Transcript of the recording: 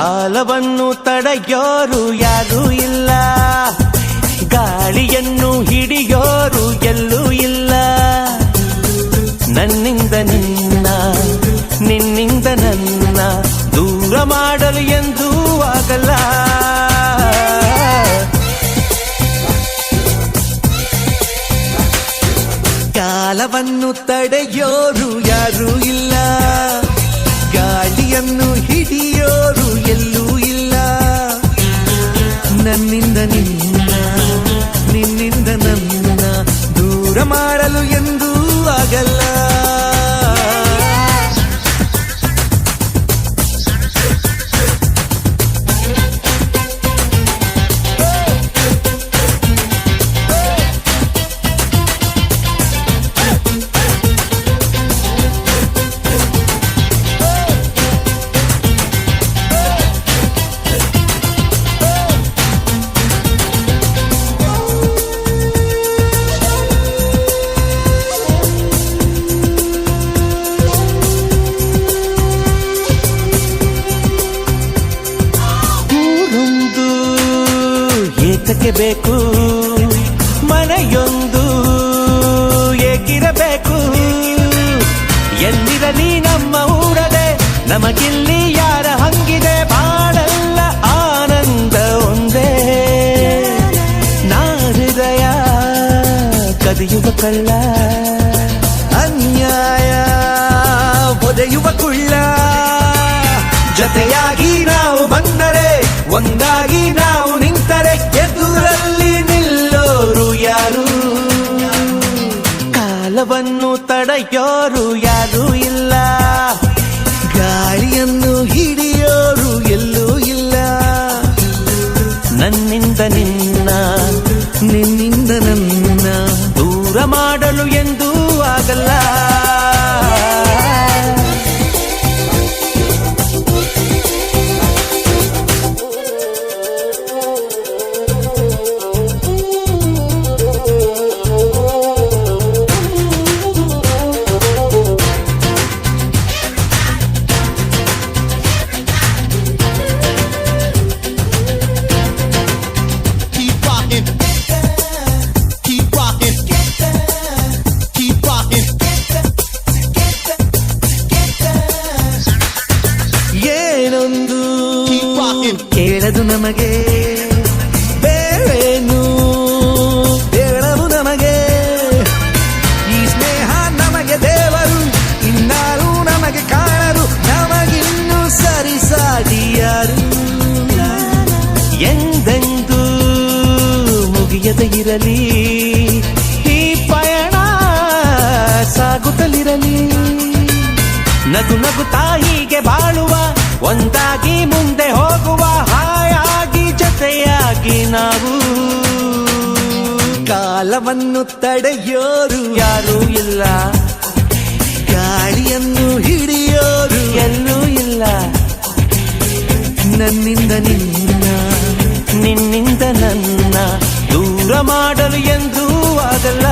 ಕಾಲವನ್ನು ತಡೆಯೋರು ಯಾರೂ ಇಲ್ಲ, ಗಾಳಿಯನ್ನು ಹಿಡಿಯೋರು ಎಲ್ಲೂ ಇಲ್ಲ. ನನ್ನಿಂದ ನಿನ್ನ, ನಿನ್ನಿಂದ ನನ್ನ ದೂರ ಮಾಡಲು ಎಂದೂ ಆಗಲ್ಲ. ಕಾಲವನ್ನು ತಡೆಯೋರು ಯಾರೂ ಇಲ್ಲ, ಗಾಳಿಯನ್ನು ಹಿಡಿಯೋರು ಎಲ್ಲೂ ಇಲ್ಲ. ನನ್ನಿಂದ ನಿನ್ನ, ನಿನ್ನಿಂದ ನನ್ನ ದೂರ ಮಾಡಲು ಎಂದೂ ಆಗಲ್ಲ. ಏತಕ್ಕೆ ಬೇಕು ಮನೆಯೊಂದು ಏಕಿರಬೇಕು, ಎಲ್ಲಿರಲಿ ನಮ್ಮ ಊರದೆ ನಮಗಿಲ್ಲಿ ಯಾರ ಹಂಗಿದೆ. ಬಾಳೆಲ್ಲ ಆನಂದ ಒಂದೇ, ನಾ ಹೃದಯ ಕದಿಯುವ ಕಳ್ಳ, ಅನ್ಯಾಯ ಒದೆಯುವ ಕುಳ್ಳ. ಜೊತೆಯಾಗಿ ನಾವು ಬಂದರೆ, ಒಂದಾಗಿ ನಾವು ನಿಂತರೆ, ಎದುರಲ್ಲಿ ನಿಲ್ಲೋರು ಯಾರು. ಕಾಲವನ್ನು ತಡೆಯೋರು ಯಾರೂ ಇಲ್ಲ, ಗಾಳಿಯನ್ನು ಹಿಡಿಯೋರು ಎಲ್ಲೂ ಇಲ್ಲ. ನನ್ನಿಂದ ನಿನ್ನ, ನಿನ್ನಿಂದ ನನ್ನ ದೂರ ಮಾಡಲು ಎಂದೂ ಆಗಲ್ಲ. ಏನೊಂದು ಕೇಳದು ನಮಗೆ, ಬೇರೇನು ಹೇಳವು ನಮಗೆ. ಈ ಸ್ನೇಹ ನಮಗೆ ದೇವರು, ಇನ್ನಾರು ನಮಗೆ ಕಾಣರು, ನಮಗಿನ್ನು ಸರಿಸಾಟಿ ಯಾರು. ಎಂದೆಂದೂ ಮುಗಿಯದೆ ಇರಲಿ ಈ ಪಯಣ, ಸಾಗುತ್ತಲಿರಲಿ. ನಗು ನಗುತ್ತಾ ಹೀಗೆ ಬಾಳುವ, ಒಂದಾಗಿ ಮುಂದೆ ಹೋಗುವ, ಹಾಯಾಗಿ ಜೊತೆಯಾಗಿ ನಾವು. ಕಾಲವನ್ನು ತಡೆಯೋರು ಯಾರೂ ಇಲ್ಲ, ಗಾಳಿಯನ್ನು ಹಿಡಿಯೋರು ಎಲ್ಲೂ ಇಲ್ಲ. ನನ್ನಿಂದ ನಿನ್ನ, ನಿನ್ನಿಂದ ನನ್ನ ದೂರ ಮಾಡಲು ಎಂದೂ ಆಗಲ್ಲ.